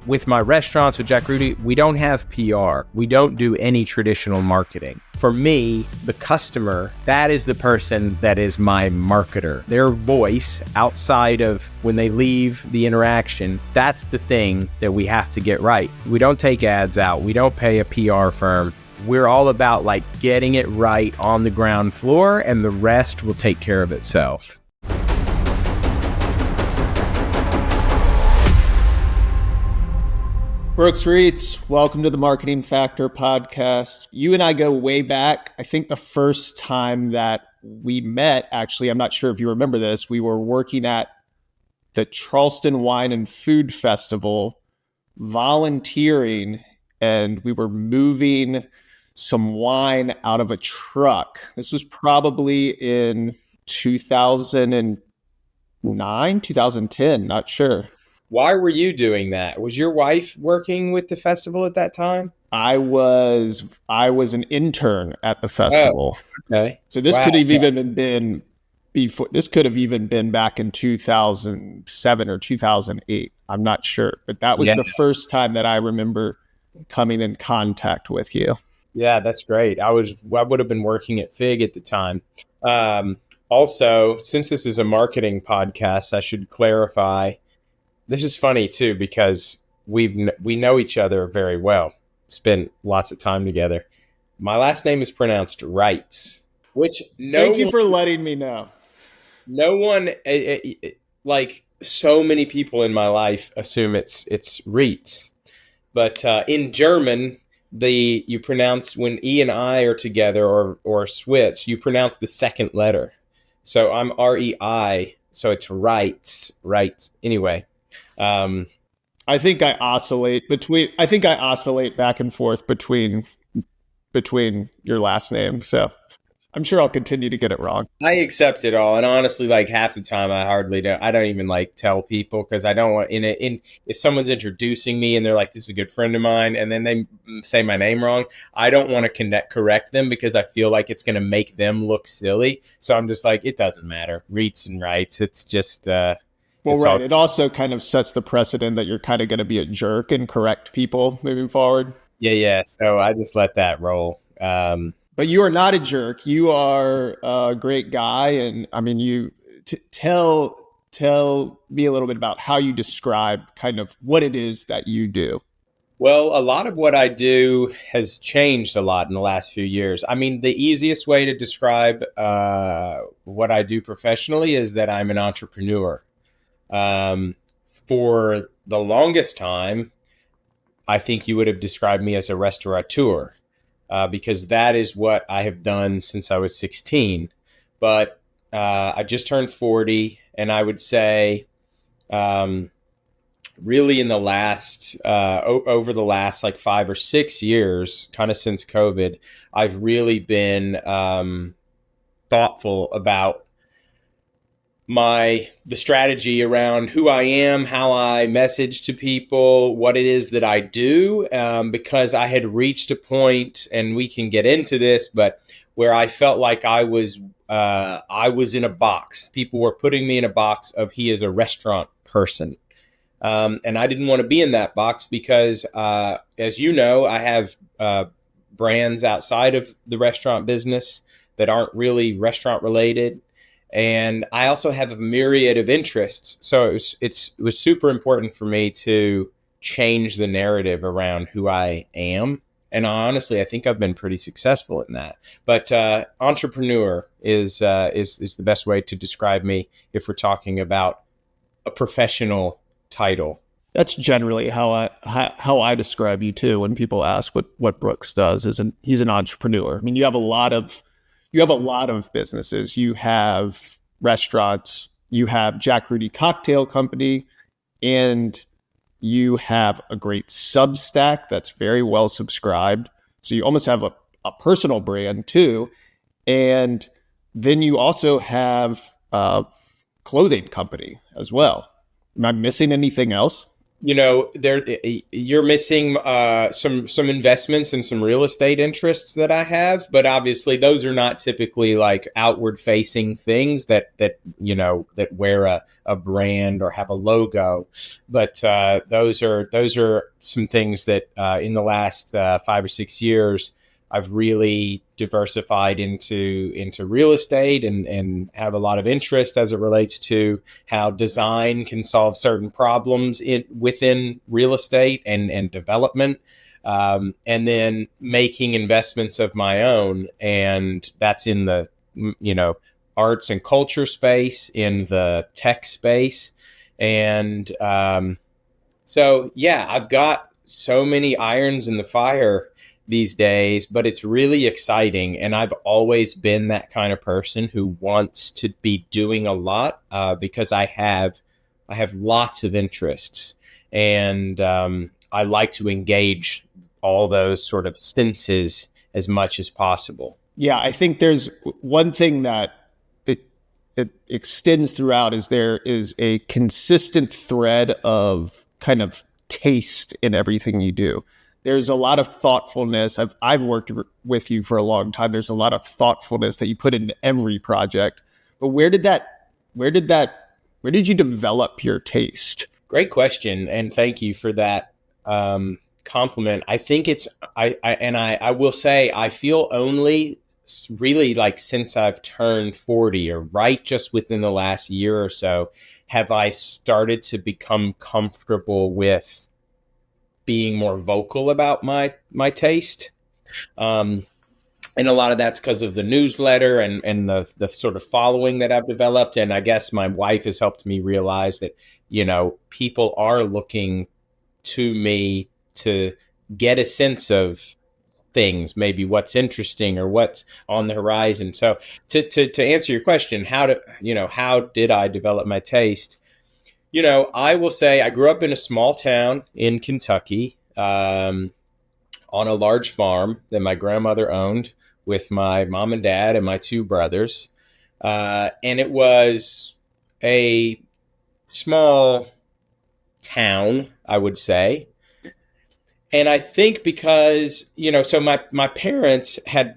with my restaurants, with Jack Rudy, we don't have PR. We don't do any traditional marketing. For me, the customer, that is the person that is my marketer. Their voice outside of when they leave the interaction, that's the thing that we have to get right. We don't take ads out. We don't pay a PR firm. We're all about like getting it right on the ground floor, and the rest will take care of itself. Brooks Reitz, welcome to the Marketing Factor podcast. You and I go way back. I think the first time that we met, actually, I'm not sure if you remember this, we were working at the Charleston Wine and Food Festival, volunteering, and we were moving some wine out of a truck. This was probably in 2009, 2010, not sure. Why were you doing that? Was your wife working with the festival at that time? I was an intern at the festival. Oh, okay. So this could have even been before. This could have even been back in 2007 or 2008. I'm not sure, but that was the first time that I remember coming in contact with you. Yeah, that's great. I would have been working at Fig at the time. Also, since this is a marketing podcast, I should clarify. This is funny too, because we know each other very well. Spent lots of time together. My last name is pronounced Reitz, which thank you for letting me know. No one, like so many people in my life, assume it's Reitz, but in German, you pronounce when E and I are together or switch, you pronounce the second letter. So I'm REI, so it's Reitz, right? Anyway. I think I oscillate back and forth between your last name. So I'm sure I'll continue to get it wrong. I accept it all. And honestly, like half the time I don't even like tell people, because I don't want if someone's introducing me and they're like, this is a good friend of mine, and then they say my name wrong, I don't want to correct them because I feel like it's going to make them look silly. So I'm just like, it doesn't matter. Reitz and Reitz. It's just, well, right. It also kind of sets the precedent that you're kind of going to be a jerk and correct people moving forward. Yeah. So I just let that roll. But you are not a jerk. You are a great guy. And I mean, you tell me a little bit about how you describe kind of what it is that you do. Well, a lot of what I do has changed a lot in the last few years. I mean, the easiest way to describe what I do professionally is that I'm an entrepreneur. For the longest time, I think you would have described me as a restaurateur, because that is what I have done since I was 16. But I just turned 40, and I would say really in the last, over the last like 5 or 6 years, kind of since COVID, I've really been thoughtful about the strategy around who I am, how I message to people, what it is that I do, because I had reached a point, and we can get into this, but where I felt like I was in a box. People were putting me in a box of he is a restaurant person. And I didn't want to be in that box because, as you know, I have brands outside of the restaurant business that aren't really restaurant related. And I also have a myriad of interests. So it was super important for me to change the narrative around who I am. And honestly, I think I've been pretty successful in that. But entrepreneur is the best way to describe me if we're talking about a professional title. That's generally how I describe you too. When people ask what Brooks does, he's an entrepreneur. I mean, you have a lot of businesses. You have restaurants, you have Jack Rudy Cocktail Company, and you have a great Substack that's very well subscribed. So you almost have a personal brand too. And then you also have a clothing company as well. Am I missing anything else? there you're missing some investments and some real estate interests that I have, but obviously those are not typically like outward facing things that wear a brand or have a logo. But those are some things that in the last 5 or 6 years I've really diversified into real estate and have a lot of interest as it relates to how design can solve certain problems within real estate and development, and then making investments of my own, and that's in the arts and culture space, in the tech space, and so yeah, I've got so many irons in the fire these days, but it's really exciting. And I've always been that kind of person who wants to be doing a lot, because I have lots of interests, and I like to engage all those sort of senses as much as possible. Yeah, I think there's one thing that it extends throughout is there is a consistent thread of kind of taste in everything you do. There's a lot of thoughtfulness. I've worked with you for a long time. There's a lot of thoughtfulness that you put into every project. But where did you develop your taste? Great question, and thank you for that compliment. I think I will say I feel only really like since I've turned 40, or right just within the last year or so, have I started to become comfortable with being more vocal about my taste. And a lot of that's because of the newsletter and the sort of following that I've developed. And I guess my wife has helped me realize that, people are looking to me to get a sense of things, maybe what's interesting or what's on the horizon. So to answer your question, how did I develop my taste? I will say I grew up in a small town in Kentucky, on a large farm that my grandmother owned with my mom and dad and my two brothers. And it was a small town, I would say. And I think because, so my parents have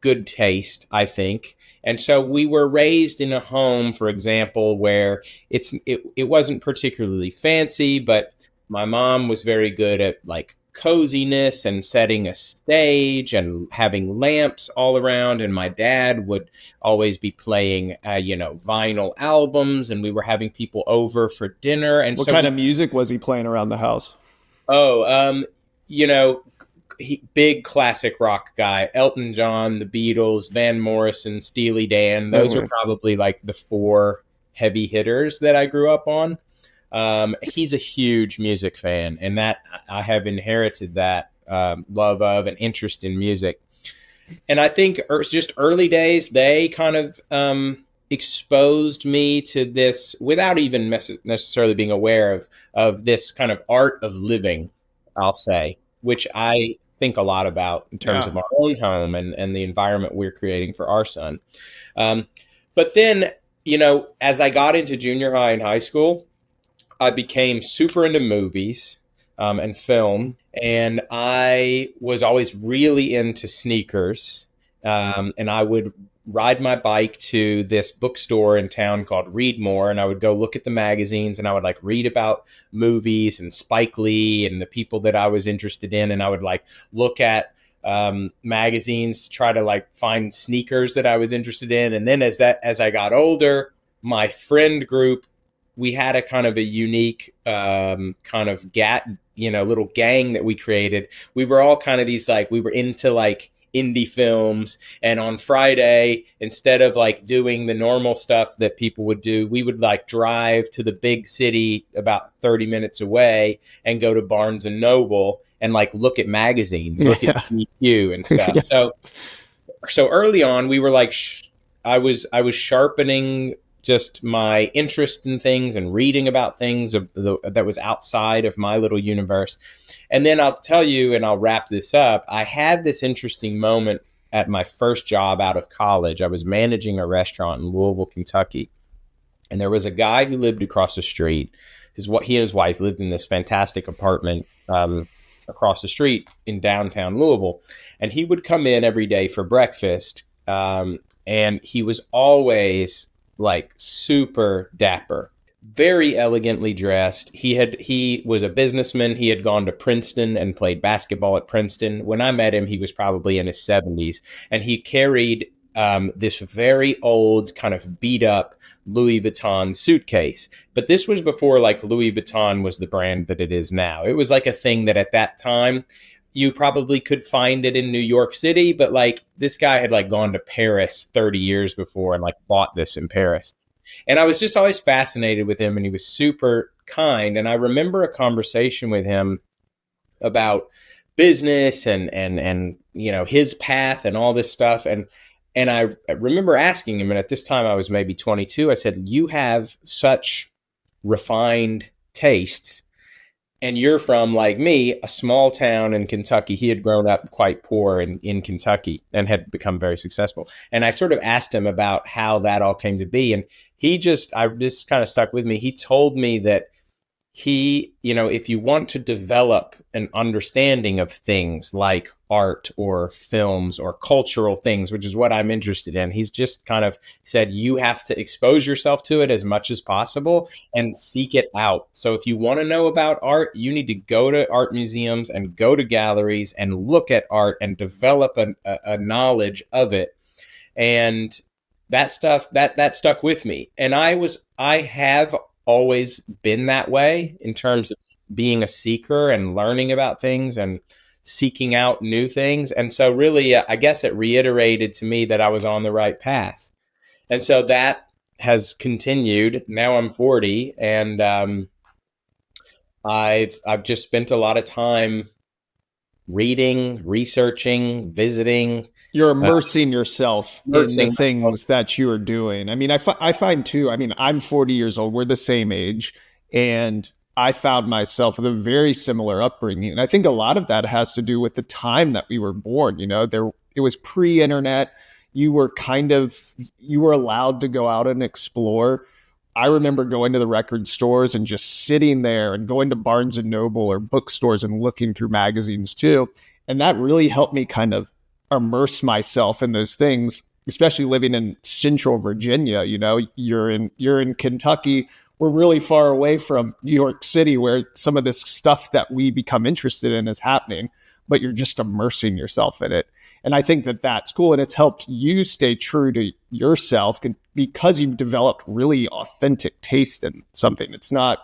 good taste, I think. And so we were raised in a home, for example, where it wasn't particularly fancy, but my mom was very good at like coziness and setting a stage and having lamps all around. And my dad would always be playing, vinyl albums, and we were having people over for dinner. And what kind of music was he playing around the house? Oh, big classic rock guy: Elton John, the Beatles, Van Morrison, Steely Dan. Those are probably like the four heavy hitters that I grew up on. He's a huge music fan, and that I have inherited that love of and interest in music. And I think just early days, they kind of exposed me to this without even necessarily being aware of this kind of art of living, I'll say, which I think a lot about in terms of our own home and the environment we're creating for our son. But then, as I got into junior high and high school, I became super into movies and film, and I was always really into sneakers. And I would ride my bike to this bookstore in town called Read More, and I would go look at the magazines, and I would like read about movies and Spike Lee and the people that I was interested in, and I would like look at magazines to try to like find sneakers that I was interested in. And then as I got older, my friend group, we had a kind of a unique kind of little gang that we created. We were all kind of these like, we were into like indie films, and on Friday, instead of like doing the normal stuff that people would do, we would like drive to the big city about 30 minutes away and go to Barnes and Noble and like look at magazines, look at GQ and stuff. So early on, we were like, I was sharpening just my interest in things and reading about things that was outside of my little universe. And then I'll tell you, and I'll wrap this up, I had this interesting moment at my first job out of college. I was managing a restaurant in Louisville, Kentucky. And there was a guy who lived across the street. He and his wife lived in this fantastic apartment across the street in downtown Louisville. And he would come in every day for breakfast. And he was always like super dapper, very elegantly dressed. He was a businessman. He had gone to Princeton and played basketball at Princeton. When I met him, he was probably in his 70s, and he carried this very old, kind of beat up Louis Vuitton suitcase. But this was before like Louis Vuitton was the brand that it is now. It was like a thing that at that time you probably could find it in New York City, but like this guy had like gone to Paris 30 years before and like bought this in Paris. And I was just always fascinated with him, and he was super kind. And I remember a conversation with him about business and his path and all this stuff. And I remember asking him, and at this time I was maybe 22. I said, "You have such refined tastes, and you're from, like me, a small town in Kentucky." He had grown up quite poor in Kentucky and had become very successful. And I sort of asked him about how that all came to be. And I just kind of stuck with me. He told me that if you want to develop an understanding of things like art or films or cultural things, which is what I'm interested in, he's just kind of said, you have to expose yourself to it as much as possible and seek it out. So if you want to know about art, you need to go to art museums and go to galleries and look at art and develop a knowledge of it. And that stuff that stuck with me. And I have always been that way in terms of being a seeker and learning about things and seeking out new things. And so really, I guess it reiterated to me that I was on the right path. And so that has continued. Now I'm 40, and I've just spent a lot of time reading, researching, visiting. You're immersing yourself in the Immersing myself. things that you are doing. I mean, I find too, I mean, I'm 40 years old. We're the same age. And I found myself with a very similar upbringing. And I think a lot of that has to do with the time that we were born. It was pre-internet. You were allowed to go out and explore. I remember going to the record stores and just sitting there, and going to Barnes and Noble or bookstores and looking through magazines too. And that really helped me kind of immerse myself in those things, especially living in central Virginia. You're in Kentucky. We're really far away from New York City, where some of this stuff that we become interested in is happening, but you're just immersing yourself in it. And I think that that's cool. And it's helped you stay true to yourself because you've developed really authentic taste in something. It's not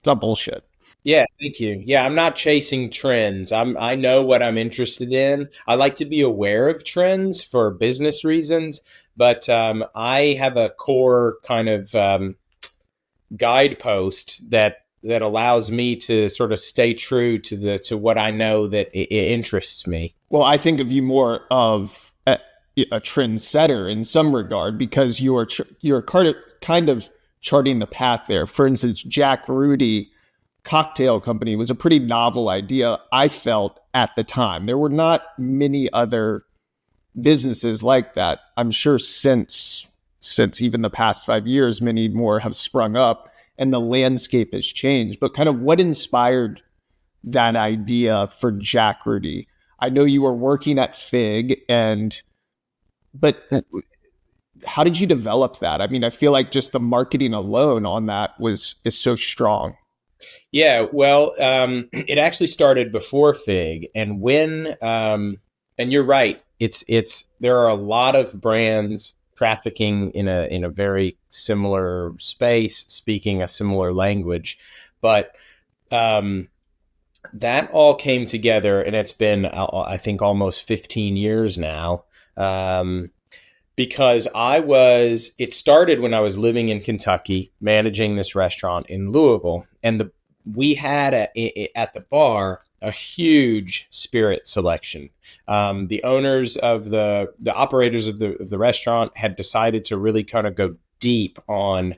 bullshit. Yeah, thank you. Yeah, I'm not chasing trends. I know what I'm interested in. I like to be aware of trends for business reasons, but I have a core kind of guidepost that allows me to sort of stay true to what I know that it interests me. Well, I think of you more of a trendsetter in some regard, because you're kind of charting the path there. For instance, Jack Rudy Cocktail Company was a pretty novel idea, I felt, at the time. There were not many other businesses like that. I'm sure since even the past 5 years, many more have sprung up and the landscape has changed. But kind of what inspired that idea for Jack Rudy? I know you were working at Fig, but how did you develop that? I mean, I feel like just the marketing alone on that is so strong. Yeah, well, it actually started before Fig, and and you're right. There are a lot of brands trafficking in a very similar space, speaking a similar language, but that all came together, and it's been, I think, almost 15 years now. Because it started when I was living in Kentucky, managing this restaurant in Louisville, and we had at the bar a huge spirit selection. The owners the operators of the restaurant had decided to really kind of go deep on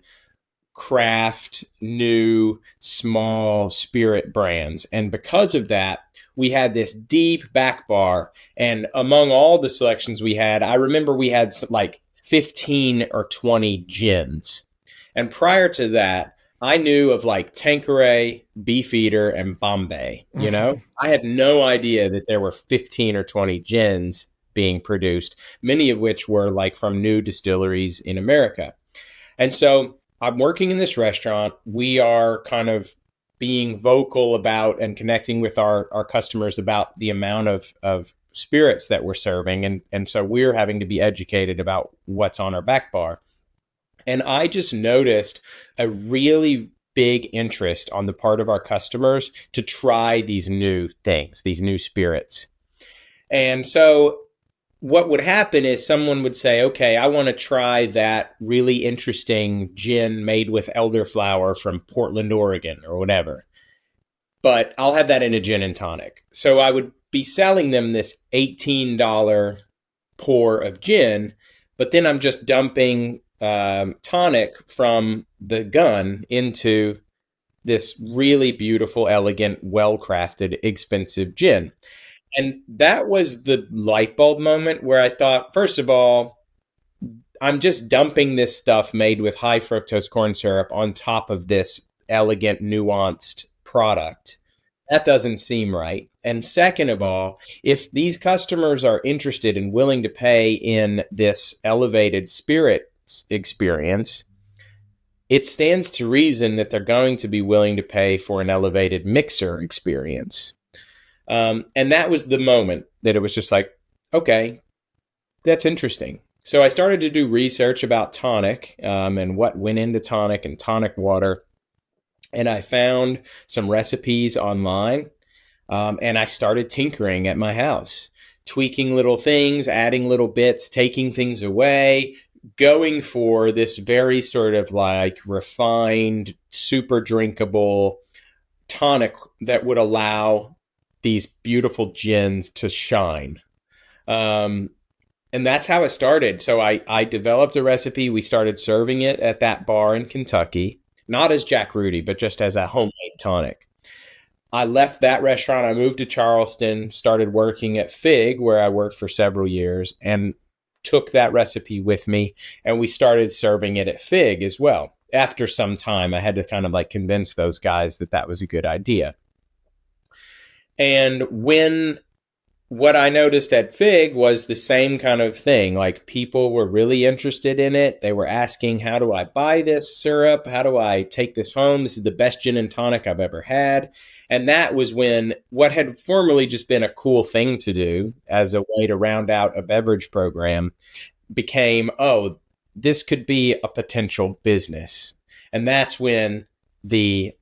craft, new, small spirit brands. And because of that, we had this deep back bar. And among all the selections we had, I remember we had like 15 or 20 gins. And prior to that, I knew of like Tanqueray, Beefeater, and Bombay. I had no idea that there were 15 or 20 gins being produced, many of which were like from new distilleries in America. And so I'm working in this restaurant. We are kind of being vocal about and connecting with our customers about the amount of spirits that we're serving. And so we're having to be educated about what's on our back bar. And I just noticed a really big interest on the part of our customers to try these new things, these new spirits. And so what would happen is someone would say, okay, I want to try that really interesting gin made with elderflower from Portland, Oregon, or whatever. But I'll have that in a gin and tonic. So I would be selling them this $18 pour of gin, but then I'm just dumping tonic from the gun into this really beautiful, elegant, well-crafted, expensive gin. And that was the light bulb moment where I thought, first of all, I'm just dumping this stuff made with high fructose corn syrup on top of this elegant, nuanced product. That doesn't seem right. And second of all, if these customers are interested and willing to pay in this elevated spirit experience, it stands to reason that they're going to be willing to pay for an elevated mixer experience. And that was the moment that it was just like, okay, that's interesting. So I started to do research about tonic and what went into tonic and tonic water. And I found some recipes online, and I started tinkering at my house, tweaking little things, adding little bits, taking things away, going for this very sort of like refined, super drinkable tonic that would allow these beautiful gins to shine. And that's how it started. So I developed a recipe. We started serving it at that bar in Kentucky, not as Jack Rudy, but just as a homemade tonic. I left that restaurant. I moved to Charleston, started working at Fig, where I worked for several years, and took that recipe with me. And we started serving it at Fig as well. After some time, I had to kind of like convince those guys that that was a good idea. And what I noticed at Fig was the same kind of thing. Like people were really interested in it. They were asking, how do I buy this syrup? How do I take this home? This is the best gin and tonic I've ever had. And that was when what had formerly just been a cool thing to do as a way to round out a beverage program became, oh, this could be a potential business. And that's when the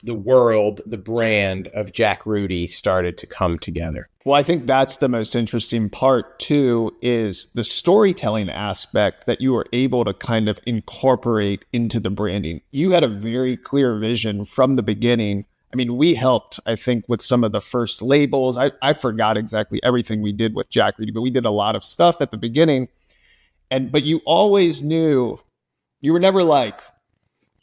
world, the brand of Jack Rudy started to come together. Well, I think that's the most interesting part too, is the storytelling aspect that you were able to kind of incorporate into the branding. You had a very clear vision from the beginning. I mean, we helped, I think, with some of the first labels. I forgot exactly everything we did with Jack Rudy, but we did a lot of stuff at the beginning. But you always knew, you were never like,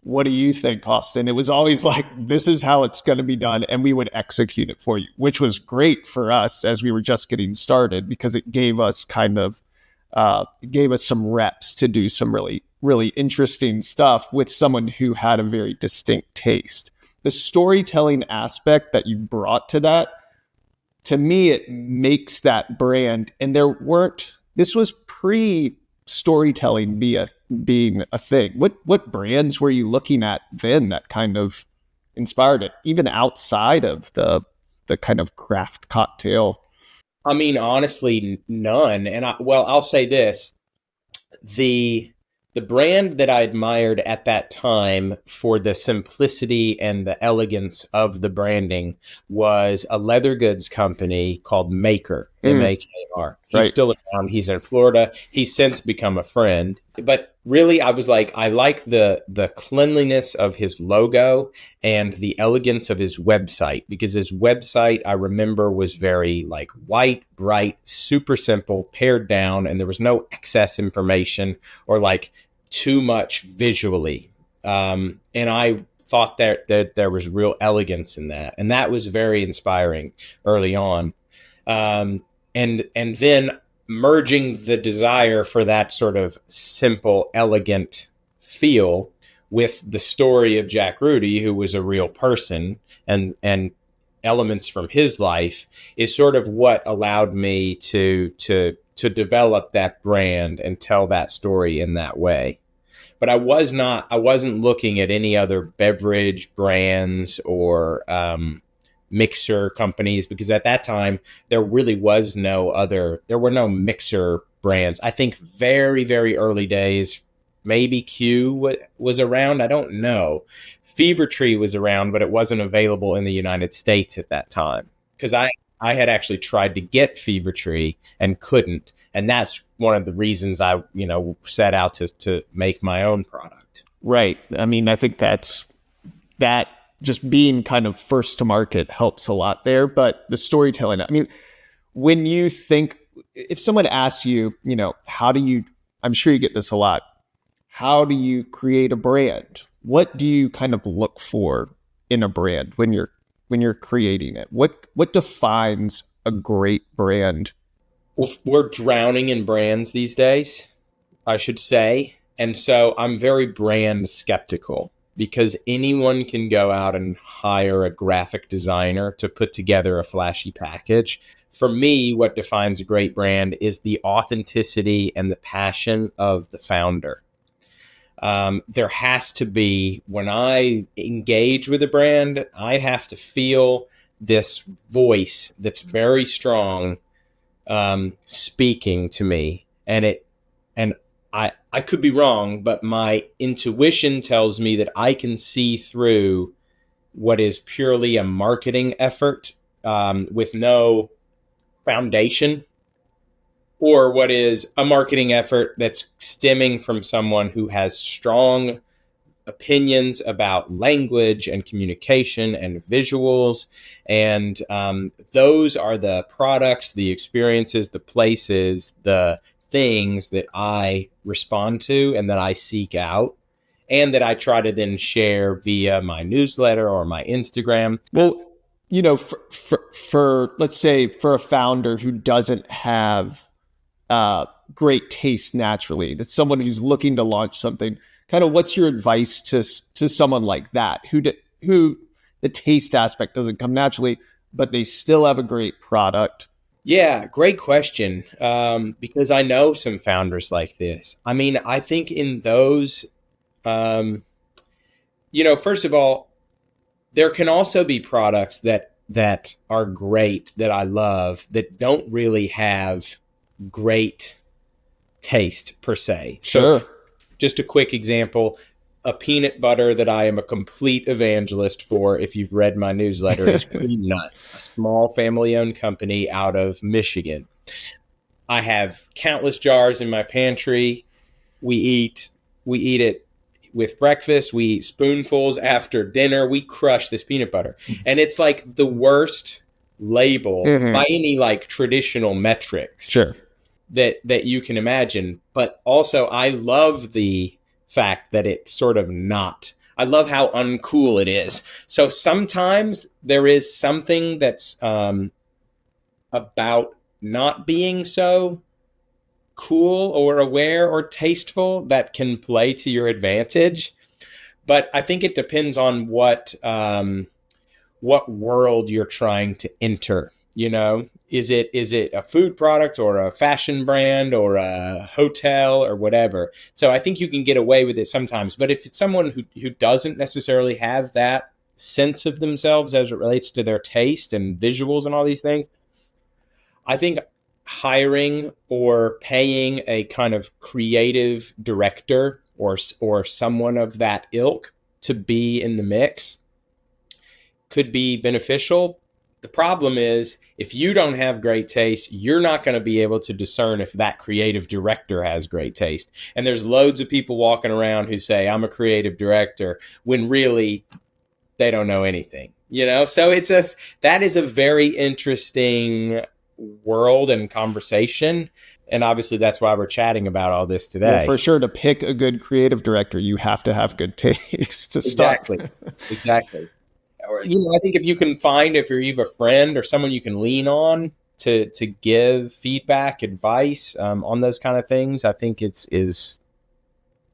what do you think, Austin? It was always like, this is how it's going to be done. And we would execute it for you, which was great for us as we were just getting started, because it gave us gave us some reps to do some really, really interesting stuff with someone who had a very distinct taste. The storytelling aspect that you brought to that, to me, it makes that brand. And this was pre-storytelling being a thing. What brands were you looking at then that kind of inspired it, even outside of the kind of craft cocktail? I mean, honestly, none. And I'll say this: the brand that I admired at that time for the simplicity and the elegance of the branding was a leather goods company called Maker, M-A-K-R. He's Right. still around. He's in Florida. He's since become a friend. But really, I was like, I like the cleanliness of his logo and the elegance of his website, because his website, I remember, was very like white, bright, super simple, pared down, and there was no excess information or like too much visually. And I thought that there was real elegance in that. And that was very inspiring early on. And then merging the desire for that sort of simple, elegant feel with the story of Jack Rudy, who was a real person, and elements from his life, is sort of what allowed me to develop that brand and tell that story in that way. But I wasn't looking at any other beverage brands or mixer companies, because at that time there really was there were no mixer brands. I think very, very early days, maybe Q was around. I don't know. Fever Tree was around, but it wasn't available in the United States at that time, because I had actually tried to get Fever Tree and couldn't. And that's one of the reasons I, set out to make my own product. Right. I mean, I think that just being kind of first to market helps a lot there. But the storytelling, I mean, when you think, if someone asks you, how do you, I'm sure you get this a lot, how do you create a brand? What do you kind of look for in a brand when you're creating it? What defines a great brand? Well, we're drowning in brands these days, I should say. And so I'm very brand skeptical, because anyone can go out and hire a graphic designer to put together a flashy package. For me, what defines a great brand is the authenticity and the passion of the founder. There has to be, when I engage with a brand, I have to feel this voice that's very strong, speaking to me, and I could be wrong, but my intuition tells me that I can see through what is purely a marketing effort, with no foundation, or what is a marketing effort that's stemming from someone who has strong opinions about language and communication and visuals. And those are the products, the experiences, the places, the things that I respond to and that I seek out, and that I try to then share via my newsletter or my Instagram. Well, for let's say for a founder who doesn't have great taste naturally, that's someone who's looking to launch something, kind of what's your advice to someone like that who the taste aspect doesn't come naturally, but they still have a great product? Yeah, great question. Because I know some founders like this. I mean, I think in those, first of all, there can also be products that are great, that I love, that don't really have great taste per se. Sure. So just a quick example, a peanut butter that I am a complete evangelist for, if you've read my newsletter, is Cream Nut, a small family-owned company out of Michigan. I have countless jars in my pantry. We eat it with breakfast. We eat spoonfuls after dinner. We crush this peanut butter. And it's like the worst label by any like traditional metrics. Sure. That you can imagine. But also I love the fact that it's sort of not. I love how uncool it is. So sometimes there is something that's about not being so cool or aware or tasteful that can play to your advantage. But I think it depends on what world you're trying to enter. Is it a food product or a fashion brand or a hotel or whatever? So I think you can get away with it sometimes. But if it's someone who doesn't necessarily have that sense of themselves as it relates to their taste and visuals and all these things, I think hiring or paying a kind of creative director or someone of that ilk to be in the mix could be beneficial. The problem is, if you don't have great taste, you're not going to be able to discern if that creative director has great taste. And there's loads of people walking around who say, I'm a creative director, when really they don't know anything, So that is a very interesting world and conversation. And obviously that's why we're chatting about all this today. Well, for sure, to pick a good creative director, you have to have good taste to start. Exactly. Or, I think if you have a friend or someone you can lean on to give feedback, advice on those kind of things, I think is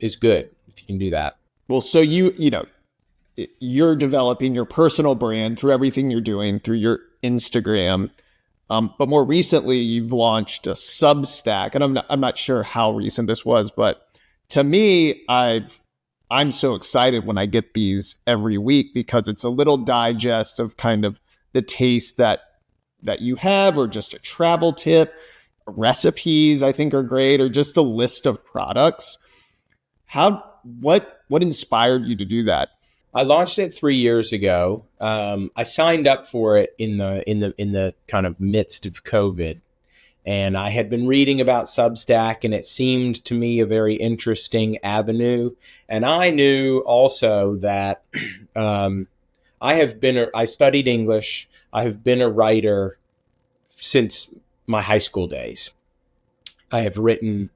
good if you can do that. Well, so you're developing your personal brand through everything you're doing through your Instagram. But more recently, you've launched a Substack, and I'm not sure how recent this was, but to me, I'm so excited when I get these every week because it's a little digest of kind of the taste that you have, or just a travel tip. Recipes I think are great, or just a list of products. What inspired you to do that? I launched it 3 years ago. I signed up for it in the kind of midst of COVID, and I had been reading about Substack, and it seemed to me a very interesting avenue. And I knew also that I studied English. I have been a writer since my high school days. I have written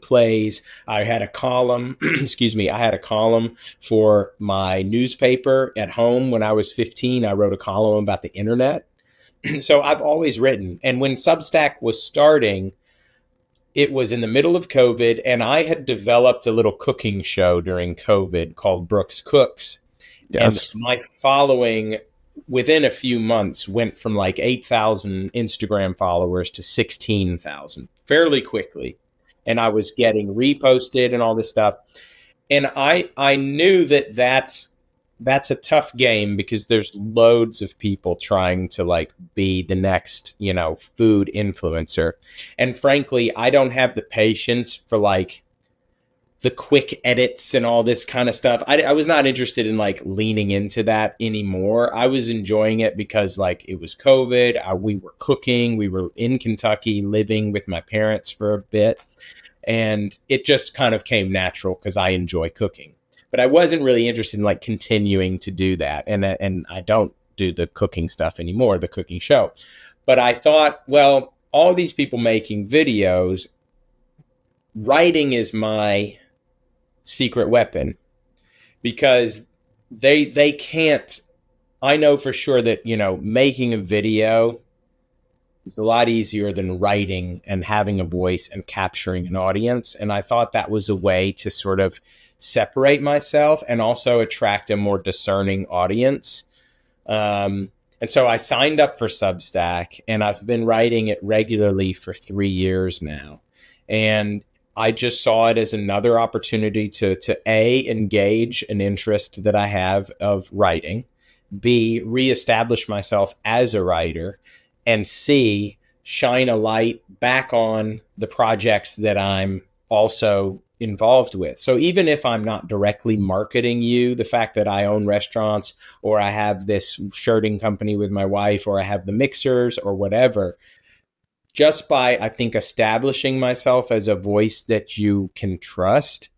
plays. I had a column, excuse me, I had a column for my newspaper at home when I was 15. I wrote a column about the internet. So I've always written. And when Substack was starting, it was in the middle of COVID, and I had developed a little cooking show during COVID called Brooks Cooks. And Yes. my following within a few months went from like 8,000 Instagram followers to 16,000 fairly quickly. And I was getting reposted and all this stuff. And I knew that that's a tough game because there's loads of people trying to like be the next, food influencer. And frankly, I don't have the patience for like the quick edits and all this kind of stuff. I was not interested in like leaning into that anymore. I was enjoying it because like it was COVID. We were cooking. We were in Kentucky living with my parents for a bit. And it just kind of came natural because I enjoy cooking. But I wasn't really interested in like continuing to do that. And I don't do the cooking stuff anymore, the cooking show. But I thought, well, all these people making videos, writing is my secret weapon because they can't. I know for sure that making a video is a lot easier than writing and having a voice and capturing an audience. And I thought that was a way to sort of separate myself and also attract a more discerning audience. And so I signed up for Substack, and I've been writing it regularly for 3 years now. And I just saw it as another opportunity to A, engage an interest that I have of writing, B, reestablish myself as a writer, and C, shine a light back on the projects that I'm also involved with. So even if I'm not directly marketing you, the fact that I own restaurants, or I have this shirting company with my wife, or I have the mixers or whatever, just by, I think, establishing myself as a voice that you can trust,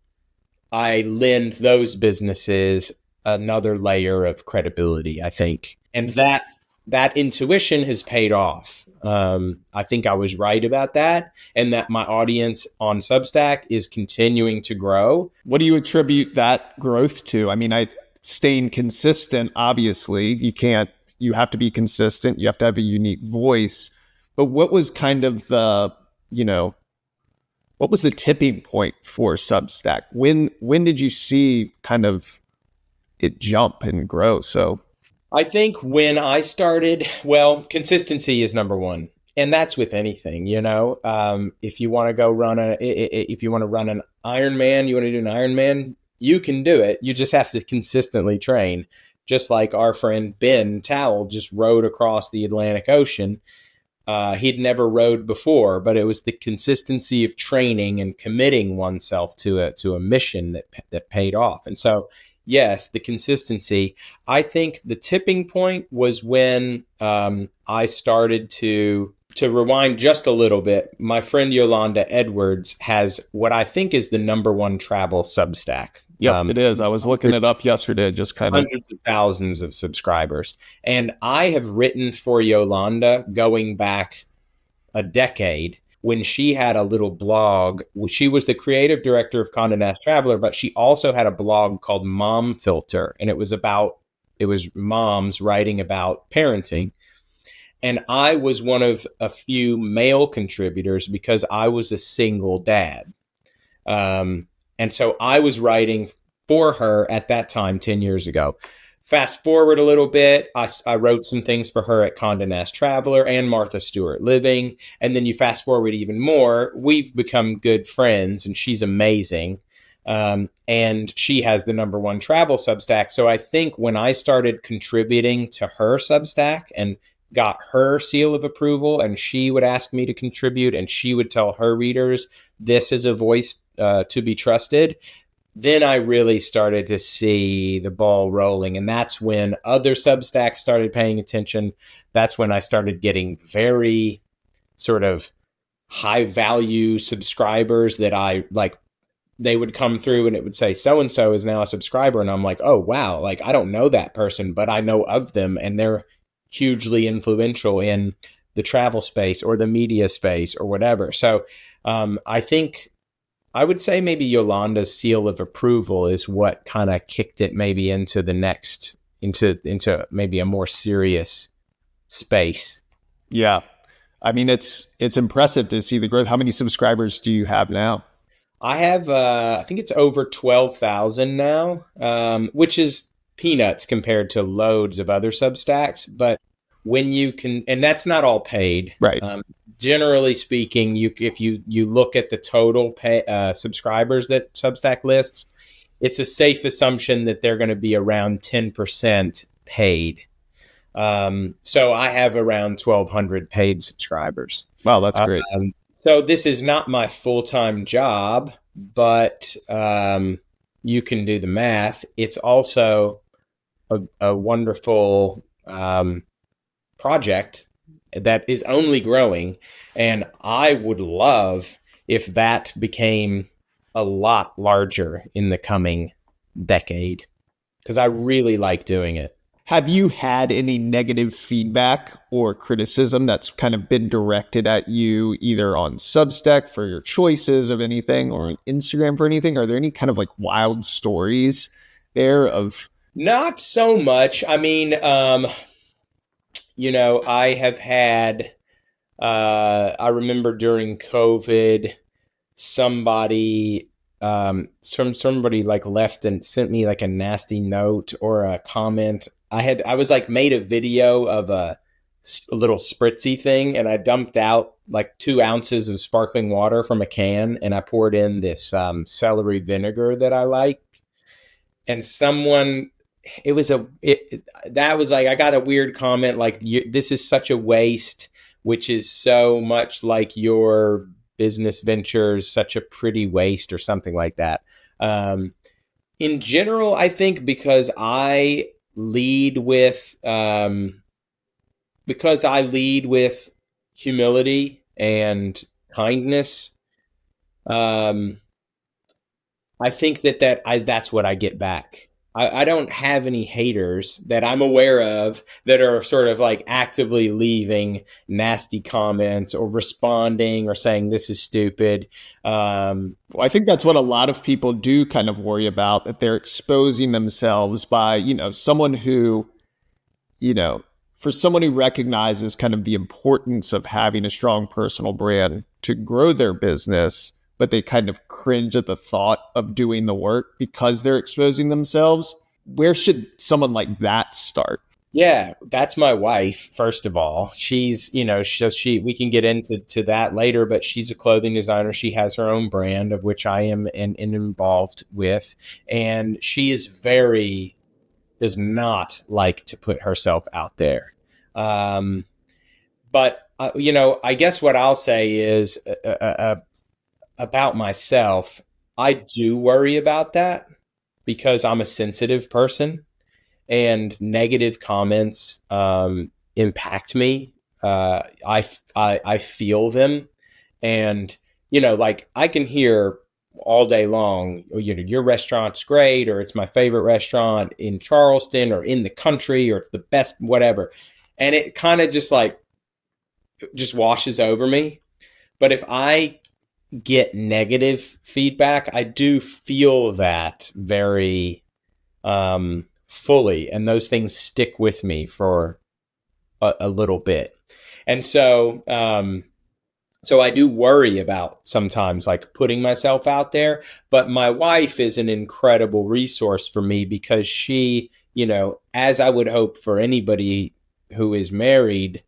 I lend those businesses another layer of credibility, I think. And that intuition has paid off. I think I was right about that, and that my audience on Substack is continuing to grow. What do you attribute that growth to? I mean, staying consistent, obviously, you have to be consistent. You have to have a unique voice. But what was kind of what was the tipping point for Substack? When did you see kind of it jump and grow? So I think when I started, well, consistency is number one. And that's with anything, if you want to if you want to run an Ironman, you want to do an Ironman, you can do it. You just have to consistently train. Just like our friend Ben Towell just rode across the Atlantic Ocean. He'd never rowed before, but it was the consistency of training and committing oneself to a mission that paid off. And so, yes, the consistency. I think the tipping point was when I started to rewind just a little bit. My friend Yolanda Edwards has what I think is the number one travel Substack. Yep, it is. I was looking it up yesterday, just kind of hundreds of thousands of subscribers. And I have written for Yolanda going back a decade when she had a little blog. She was the creative director of Condé Nast Traveler, but she also had a blog called Mom Filter. And it was moms writing about parenting. And I was one of a few male contributors because I was a single dad. And so I was writing for her at that time 10 years ago. Fast forward a little bit, I wrote some things for her at Condé Nast Traveler and Martha Stewart Living. And then you fast forward even more, we've become good friends, and she's amazing. And she has the number one travel Substack. So I think when I started contributing to her Substack and got her seal of approval, and she would ask me to contribute, and she would tell her readers, this is a voice to be trusted, then I really started to see the ball rolling. And that's when other Substacks started paying attention. That's when I started getting very sort of high value subscribers that I like. They would come through and it would say, so and so is now a subscriber. And I'm like, oh, wow. Like, I don't know that person, but I know of them. And they're hugely influential in the travel space or the media space or whatever. So I think I would say maybe Yolanda's seal of approval is what kind of kicked it maybe into the next, into maybe a more serious space. Yeah. I mean, it's impressive to see the growth. How many subscribers do you have now? I have, I think it's over 12,000 now, which is peanuts compared to loads of other Substacks. But when you can, and that's not all paid. Right. Generally speaking, if you look at the total subscribers that Substack lists, it's a safe assumption that they're going to be around 10% paid. So I have around 1,200 paid subscribers. Wow, that's great. So this is not my full-time job, but you can do the math. It's also a wonderful project that is only growing. And I would love if that became a lot larger in the coming decade, because I really like doing it. Have you had any negative feedback or criticism that's kind of been directed at you either on Substack for your choices of anything or on Instagram for anything? Are there any kind of like wild stories there of? Not so much. I mean, I have had, I remember during COVID, somebody like left and sent me like a nasty note or a comment. I was like made a video of a little spritzy thing, and I dumped out like 2 ounces of sparkling water from a can, and I poured in this celery vinegar that I like. And someone, that was like, I got a weird comment like, this is such a waste, which is so much like your business ventures, such a pretty waste, or something like that. In general, I think lead with because I lead with humility and kindness. I think that's what I get back. I don't have any haters that I'm aware of that are sort of like actively leaving nasty comments or responding or saying this is stupid. I think that's what a lot of people do kind of worry about, that they're exposing themselves by, someone who, for someone who recognizes kind of the importance of having a strong personal brand to grow their business, but they kind of cringe at the thought of doing the work because they're exposing themselves. Where should someone like that start? Yeah, that's my wife, first of all. She's, we can get into that later, but she's a clothing designer. She has her own brand, of which I am and involved with. And she does not like to put herself out there. But, I guess what I'll say is about myself, I do worry about that because I'm a sensitive person, and negative comments impact me. I feel them, and like I can hear all day long, your restaurant's great, or it's my favorite restaurant in Charleston, or in the country, or it's the best, whatever, and it kind of just washes over me. But if I get negative feedback, I do feel that very fully, and those things stick with me for a little bit. And so So I do worry about sometimes like putting myself out there, but my wife is an incredible resource for me because she, as I would hope for anybody who is married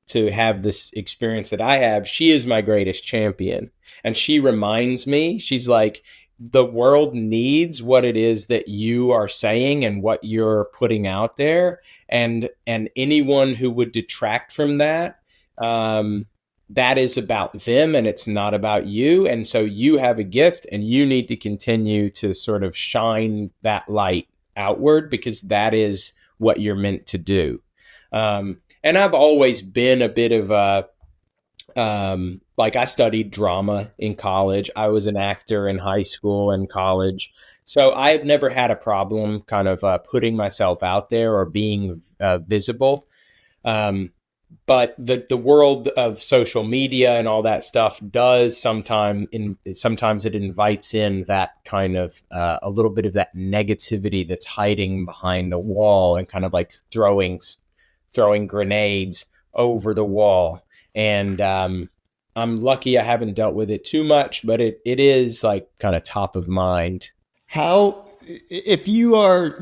to have this experience that I have, she is my greatest champion. And she reminds me, she's like, the world needs what it is that you are saying and what you're putting out there. And anyone who would detract from that, that is about them and it's not about you. And so you have a gift and you need to continue to sort of shine that light outward because that is what you're meant to do. And I've always been a bit of a, like I studied drama in college. I was an actor in high school and college. So I've never had a problem kind of putting myself out there or being visible. Um, but the world of social media and all that stuff does sometimes it invites in that kind of a little bit of that negativity that's hiding behind a wall and kind of like throwing grenades over the wall. And I'm lucky I haven't dealt with it too much, but it is like kind of top of mind. How, if you are,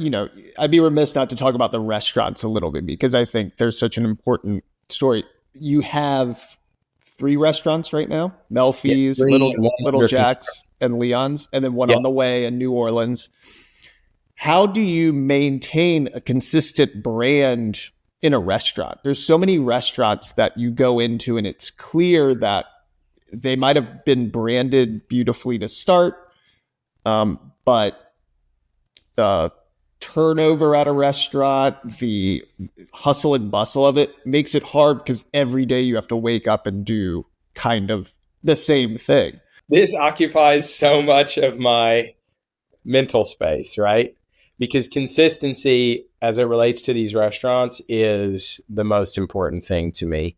I'd be remiss not to talk about the restaurants a little bit because I think there's such an important story. You have three restaurants right now: Yeah, Melfi's, three and one Little under Jack's, construction. and Leon's, and then one on the Yes. way in New Orleans. How do you maintain a consistent brand in a restaurant? There's so many restaurants that you go into, and it's clear that they might have been branded beautifully to start, but the turnover at a restaurant, the hustle and bustle of it makes it hard because every day you have to wake up and do kind of the same thing. This occupies so much of my mental space, right? Because consistency as it relates to these restaurants is the most important thing to me.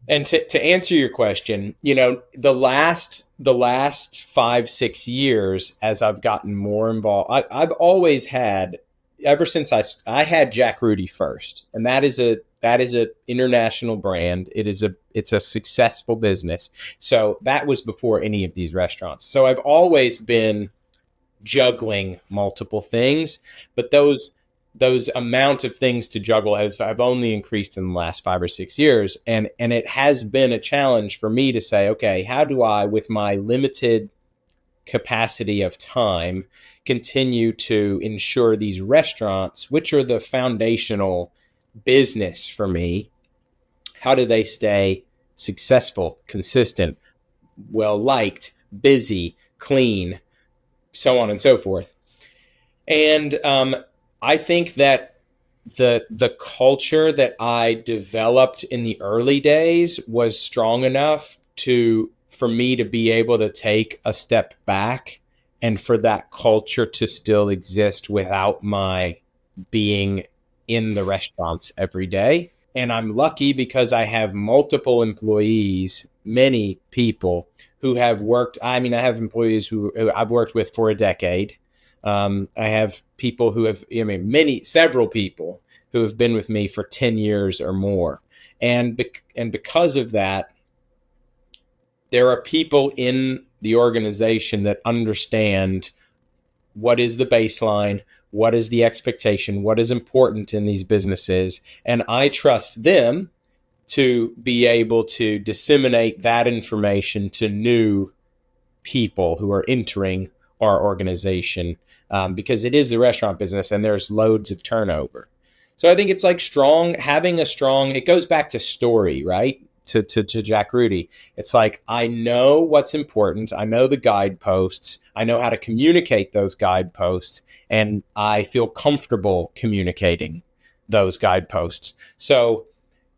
And to answer your question, the last 5 6 years, as I've gotten more involved, I've always had, ever since I had Jack Rudy first, and that is a international brand. It's a successful business. So that was before any of these restaurants. So I've always been juggling multiple things, but those amount of things to juggle have only increased in the last 5 or 6 years, and it has been a challenge for me to say, okay, how do I, with my limited capacity of time, continue to ensure these restaurants, which are the foundational business for me, how do they stay successful, consistent, well liked, busy, clean, so on and so forth. And I think that the culture that I developed in the early days was strong enough to for me to be able to take a step back and for that culture to still exist without my being in the restaurants every day. And I'm lucky because I have multiple employees, many people who have worked. I mean, I have employees who I've worked with for a decade. I have people who have, several people who have been with me for 10 years or more. And because of that, there are people in the organization that understand what is the baseline, what is the expectation, what is important in these businesses. And I trust them to be able to disseminate that information to new people who are entering our organization, because it is the restaurant business and there's loads of turnover. So I think it's like it goes back to story, right? To Jack Rudy. It's like, I know what's important. I know the guideposts. I know how to communicate those guideposts, and I feel comfortable communicating those guideposts. So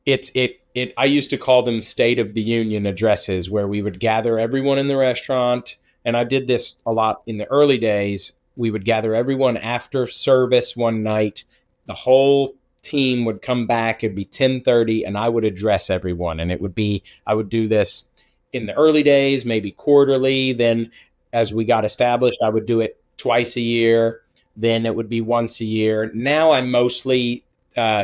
I used to call them State of the Union addresses, where we would gather everyone in the restaurant. And I did this a lot in the early days. We would gather everyone after service one night. The whole team would come back. It'd be 10:30, and I would address everyone. And I would do this in the early days, maybe quarterly. Then as we got established, I would do it twice a year. Then it would be once a year. Now I'm mostly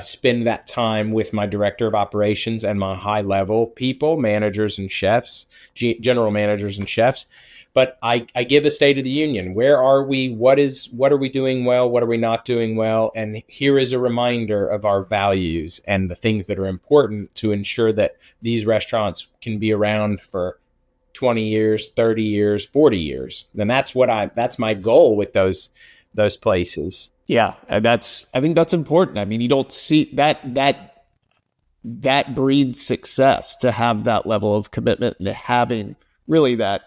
spend that time with my director of operations and my high level people, managers and chefs, general managers and chefs. But I give a state of the union. Where are we? What are we doing well? What are we not doing well? And here is a reminder of our values and the things that are important to ensure that these restaurants can be around for 20 years, 30 years, 40 years. And that's my goal with those places. Yeah, and I think that's important. I mean, you don't see that breeds success, to have that level of commitment and having really that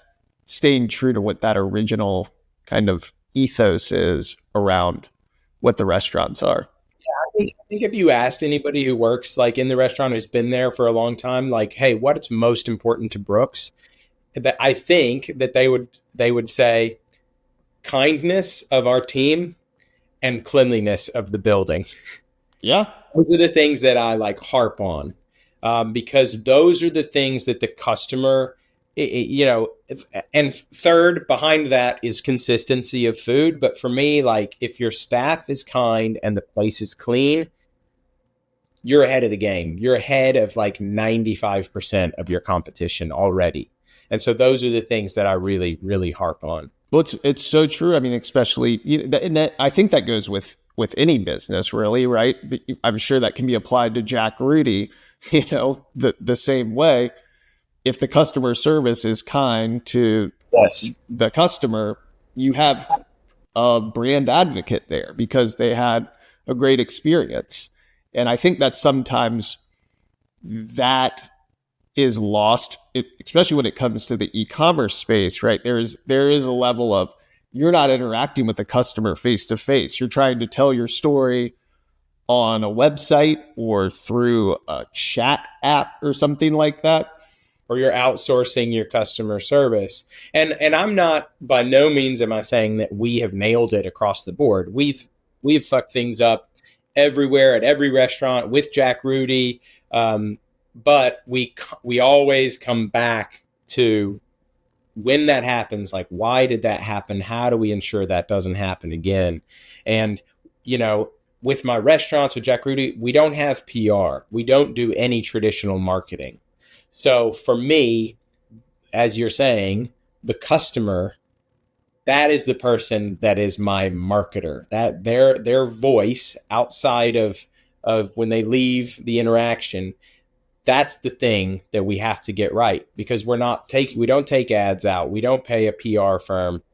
staying true to what that original kind of ethos is around what the restaurants are. I think if you asked anybody who works like in the restaurant who's been there for a long time, like, hey, what's most important to Brooks? That I think that they would say kindness of our team and cleanliness of the building. Yeah. Those are the things that I like harp on, because those are the things that the customer, and third behind that is consistency of food. But for me, like if your staff is kind and the place is clean, you're ahead of the game. You're ahead of like 95% of your competition already. And so those are the things that I really, really harp on. Well, it's so true. I mean, especially, and that I think that goes with any business, really, right? I'm sure that can be applied to Jack Rudy, the same way. If the customer service is kind to Yes. the customer, you have a brand advocate there because they had a great experience. And I think that sometimes that is lost, especially when it comes to the e-commerce space, right? There is a level of, you're not interacting with the customer face to face. You're trying to tell your story on a website or through a chat app or something like that. Or you're outsourcing your customer service. And I'm not, by no means am I saying that we have nailed it across the board. We've fucked things up everywhere at every restaurant with Jack Rudy. But we always come back to when that happens, like, why did that happen? How do we ensure that doesn't happen again? And, with my restaurants, with Jack Rudy, we don't have PR. We don't do any traditional marketing. So for me, as you're saying, the customer, that is the person that is my marketer. That their voice outside of when they leave the interaction, that's the thing that we have to get right, because we don't take ads out. We don't pay a PR firm.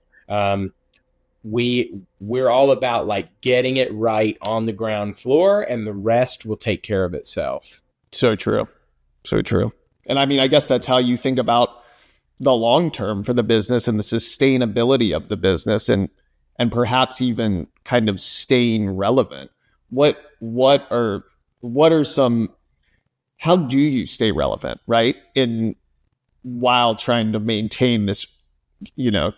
We're all about like getting it right on the ground floor, and the rest will take care of itself. So true. So true. And I mean, I guess that's how you think about the long term for the business and the sustainability of the business, and perhaps even kind of staying relevant. What are some, how do you stay relevant, right? While trying to maintain this,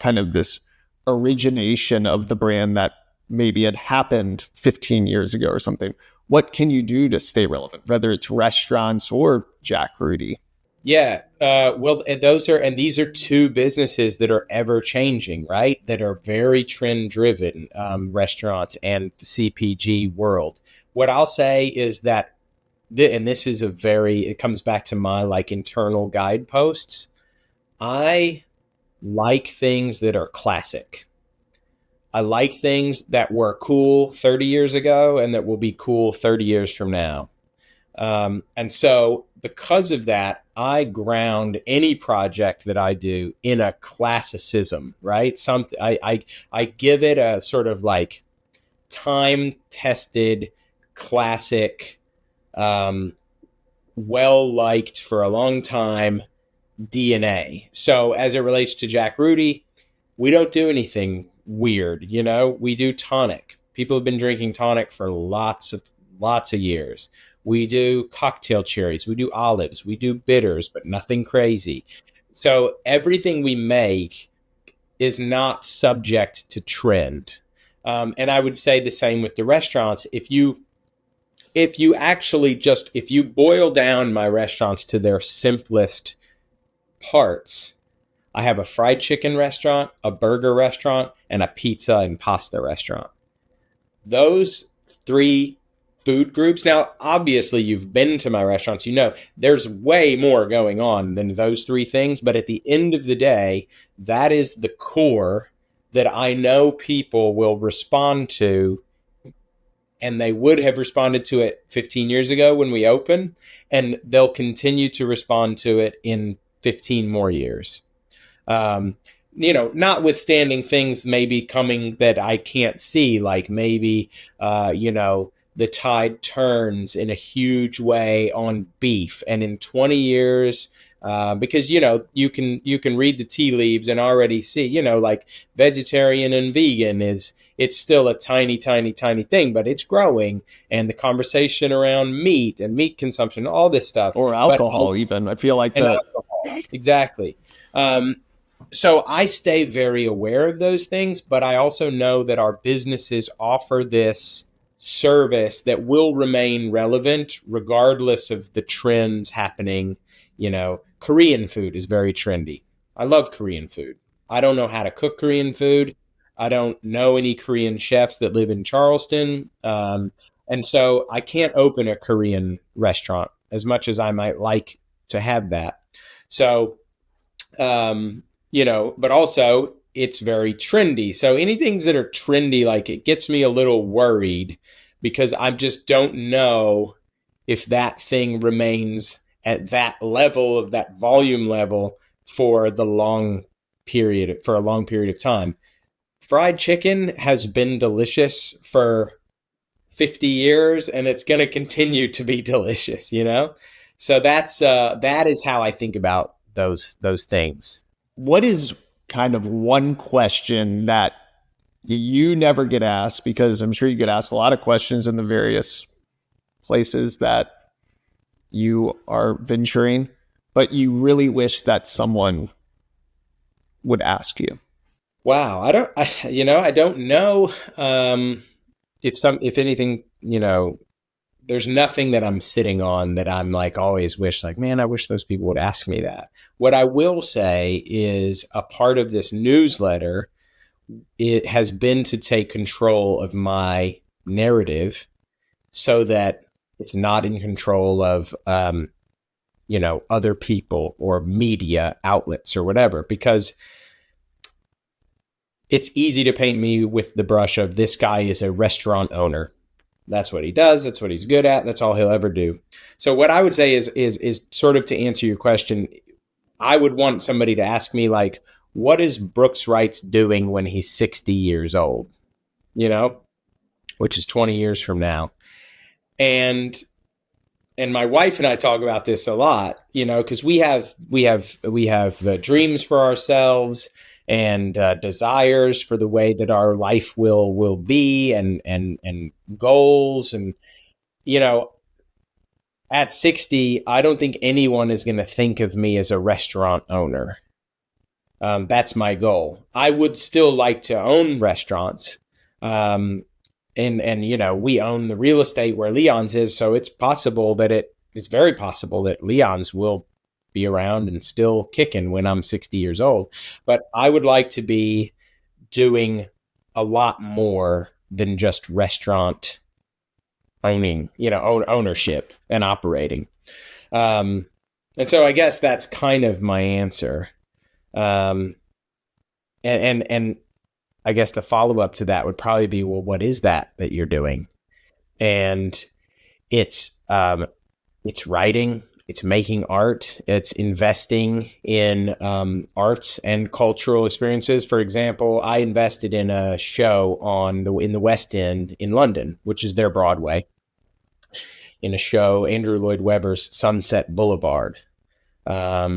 kind of this origination of the brand that maybe had happened 15 years ago or something. What can you do to stay relevant, whether it's restaurants or Jack Rudy? Yeah. Well, these are two businesses that are ever changing, right? That are very trend driven, restaurants and the CPG world. What I'll say is that, and this is it comes back to my like internal guideposts. I like things that are classic. I like things that were cool 30 years ago and that will be cool 30 years from now. And so because of that, I ground any project that I do in a classicism, right? I give it a sort of like time tested, classic, well liked for a long time DNA. So as it relates to Jack Rudy, we don't do anything weird. We do tonic. People have been drinking tonic for lots of years. We do cocktail cherries. We do olives. We do bitters, but nothing crazy. So everything we make is not subject to trend. And I would say the same with the restaurants. If you boil down my restaurants to their simplest parts, I have a fried chicken restaurant, a burger restaurant, and a pizza and pasta restaurant. Those three food groups. Now, obviously, you've been to my restaurants. You know, there's way more going on than those three things. But at the end of the day, that is the core that I know people will respond to, and they would have responded to it 15 years ago when we opened, and they'll continue to respond to it in 15 more years. Um, notwithstanding things maybe coming that I can't see, like maybe, the tide turns in a huge way on beef, and in 20 years, because you can read the tea leaves and already see, like vegetarian and vegan it's still a tiny, tiny, tiny thing, but it's growing, and the conversation around meat and meat consumption, all this stuff, or alcohol, even. I feel like and alcohol, exactly. So I stay very aware of those things, but I also know that our businesses offer this service that will remain relevant regardless of the trends happening. Korean food is very trendy. I love Korean food. I don't know how to cook Korean food. I don't know any Korean chefs that live in Charleston. And so I can't open a Korean restaurant as much as I might like to have that. So, but also it's very trendy. So anything that are trendy, like, it gets me a little worried because I just don't know if that thing remains at that level of that volume level for a long period of time. Fried chicken has been delicious for 50 years, and it's going to continue to be delicious. So that is how I think about those things. What is kind of one question that you never get asked, because I'm sure you get asked a lot of questions in the various places that you are venturing, but you really wish that someone would ask you? Wow, I don't know, if anything, there's nothing that I'm sitting on that I'm like always wish, like, man, I wish those people would ask me that. What I will say is, a part of this newsletter, it has been to take control of my narrative so that it's not in control of, other people or media outlets or whatever, because it's easy to paint me with the brush of, this guy is a restaurant owner. That's what he does. That's what he's good at. That's all he'll ever do. So what I would say is sort of to answer your question, I would want somebody to ask me, like, what is Brooks Reitz doing when he's 60 years old? Which is 20 years from now. And my wife and I talk about this a lot, because we have dreams for ourselves, and desires for the way that our life will be, and goals. And at 60, I don't think anyone is going to think of me as a restaurant owner. That's my goal. I would still like to own restaurants. And we own the real estate where Leon's is, so it's very possible that Leon's will be around and still kicking when I'm 60 years old. But I would like to be doing a lot more than just restaurant owning, ownership and operating. And so I guess that's kind of my answer. And I guess the follow-up to that would probably be, well, what is that you're doing? And it's writing, it's making art, it's investing in arts and cultural experiences. For example, I invested in a show in the West End in London, which is their Broadway, in a show, Andrew Lloyd Webber's Sunset Boulevard,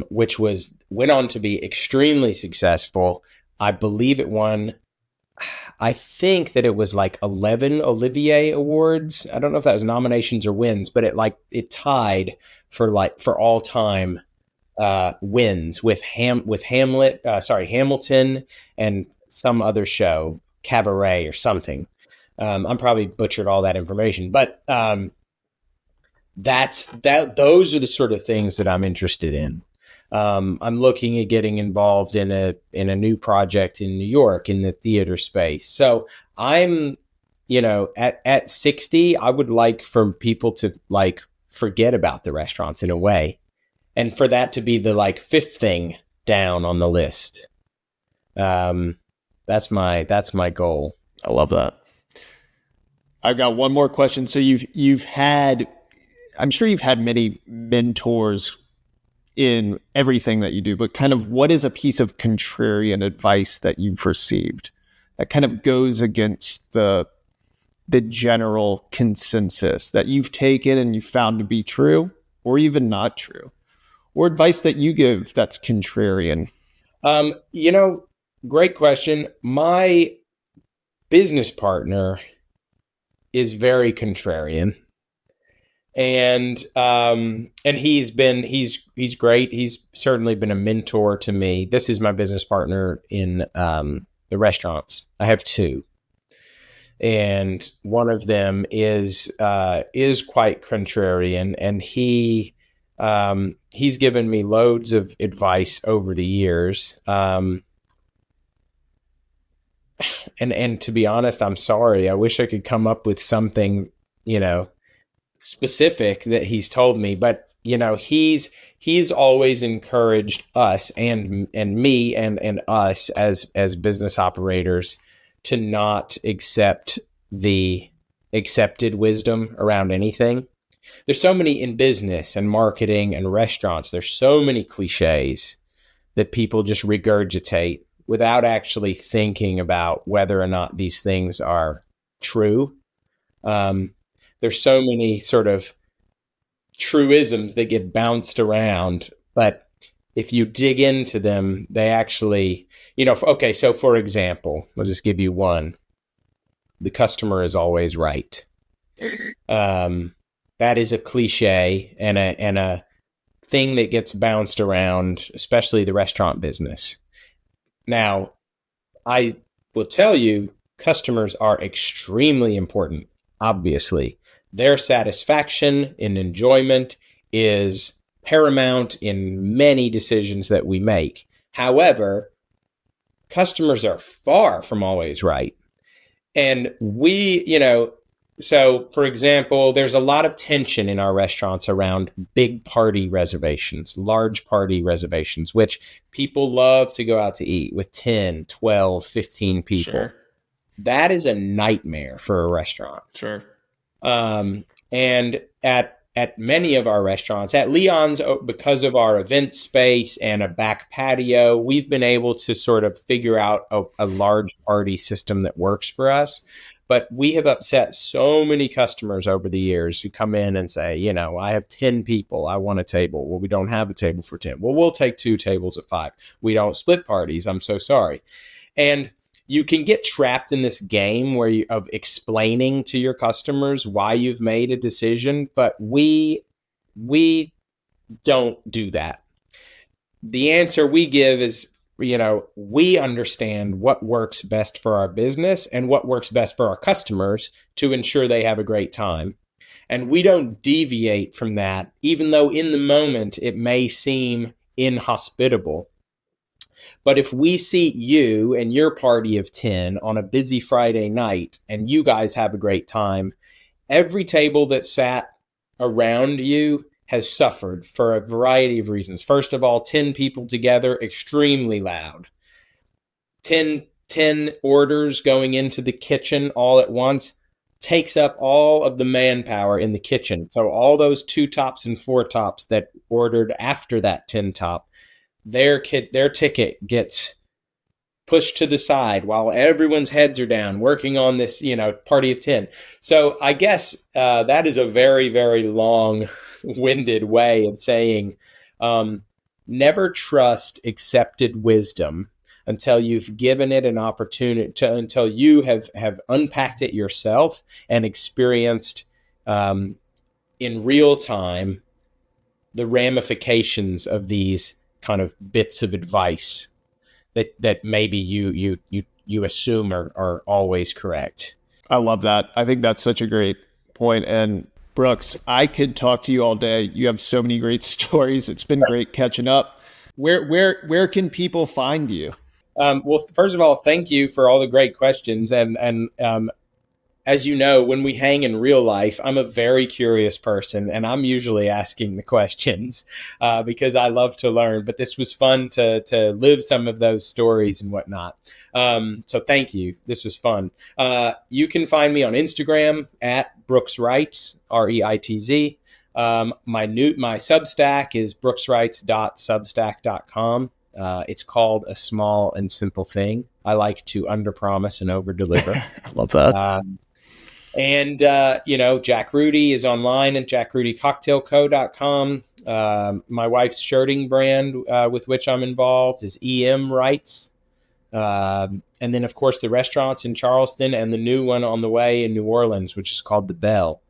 which went on to be extremely successful. I believe it won, I think that it was like 11 Olivier Awards. I don't know if that was nominations or wins, but it tied for all time wins with Hamilton and some other show, Cabaret or something. I'm probably butchered all that information, but those are the sort of things that I'm interested in. I'm looking at getting involved in a new project in New York in the theater space. So I'm at 60, I would like for people to like forget about the restaurants in a way, and for that to be the like fifth thing down on the list. Um, that's my goal. I love that. I've got one more question. So you've had, I'm sure you've had many mentors in everything that you do, but kind of what is a piece of contrarian advice that you've received that kind of goes against the general consensus that you've taken and you found to be true or even not true, or advice that you give that's contrarian? Um, you know, Great question. My business partner is very contrarian, and he's great. He's certainly been a mentor to me. This is my business partner in the restaurants. I have two, and one of them is quite contrarian, and he's given me loads of advice over the years. And to be honest, I'm sorry. I wish I could come up with something, you know, specific that he's told me, but he's always encouraged us and me and us as business operators to not accept the accepted wisdom around anything. There's so many in business and marketing and restaurants. There's so many cliches that people just regurgitate without actually thinking about whether or not these things are true. Um, there's so many sort of truisms that get bounced around, but if you dig into them, they actually, okay, so for example, I'll just give you one. The customer is always right. Um, that is a cliche and a thing that gets bounced around, especially the restaurant business. Now, I will tell you, customers are extremely important, obviously. Their satisfaction and enjoyment is paramount in many decisions that we make. However, customers are far from always right. And so for example, there's a lot of tension in our restaurants around big party reservations, large party reservations, which people love to go out to eat with 10, 12, 15 people. Sure. That is a nightmare for a restaurant. Sure. And at many of our restaurants, at Leon's, because of our event space and a back patio, we've been able to sort of figure out a large party system that works for us. But we have upset so many customers over the years who come in and say, I have 10 people. I want a table. Well, we don't have a table for 10. Well, we'll take 2 tables at 5. We don't split parties. I'm so sorry. And you can get trapped in this game of explaining to your customers why you've made a decision, but we don't do that. The answer we give is, we understand what works best for our business and what works best for our customers to ensure they have a great time. And we don't deviate from that, even though in the moment it may seem inhospitable. But if we seat you and your party of 10 on a busy Friday night and you guys have a great time, every table that sat around you has suffered for a variety of reasons. First of all, 10 people together, extremely loud. 10 orders going into the kitchen all at once takes up all of the manpower in the kitchen. So all those 2 tops and 4 tops that ordered after that 10 top, their ticket gets pushed to the side while everyone's heads are down working on this, party of 10. So I guess that is a very, very long-winded way of saying never trust accepted wisdom until you've given it an opportunity until you have unpacked it yourself and experienced in real time the ramifications of these kind of bits of advice that maybe you assume are always correct. I love that. I think that's such a great point. And Brooks, I could talk to you all day. You have so many great stories. It's been great catching up. Where can people find you? Well, first of all, thank you for all the great questions, and as you know, when we hang in real life, I'm a very curious person, and I'm usually asking the questions because I love to learn. But this was fun to live some of those stories and whatnot. So thank you. This was fun. You can find me on Instagram at Brooks Reitz, Reitz. My Substack is brooksreitz.substack.com. It's called A Small and Simple Thing. I like to underpromise and overdeliver. I love that. Jack Rudy is online at jackrudycocktailco.com. My wife's shirting brand with which I'm involved is EM Rights. And then, of course, the restaurants in Charleston and the new one on the way in New Orleans, which is called The Bell.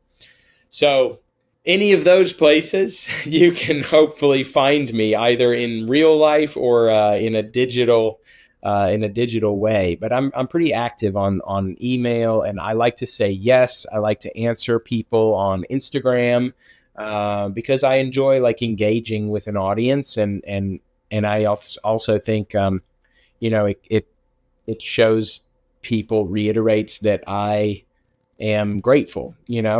So any of those places, you can hopefully find me either in real life or in a digital way. But I'm pretty active on email, and I like to say yes. I like to answer people on Instagram because I enjoy like engaging with an audience, and I also think it shows people, reiterates that I am grateful,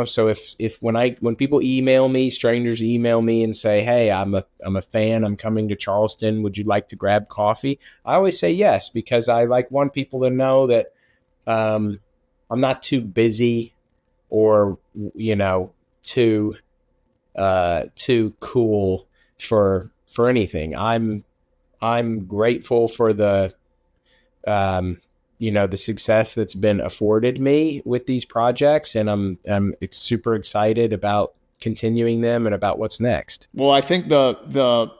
so when people email me, strangers email me and say, hey, I'm a fan, I'm coming to Charleston, would you like to grab coffee? I always say yes, because I want people to know that I'm not too busy or too cool for anything. I'm grateful for the the success that's been afforded me with these projects, and I'm super excited about continuing them and about what's next. Well, I think the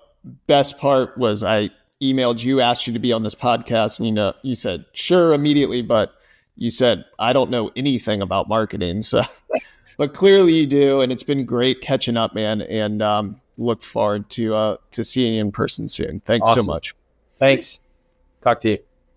best part was I emailed you, asked you to be on this podcast, and you said sure immediately, but you said I don't know anything about marketing, so but clearly you do, and it's been great catching up, man, and look forward to seeing you in person soon. Thanks Awesome. so much. Thanks. Talk to you.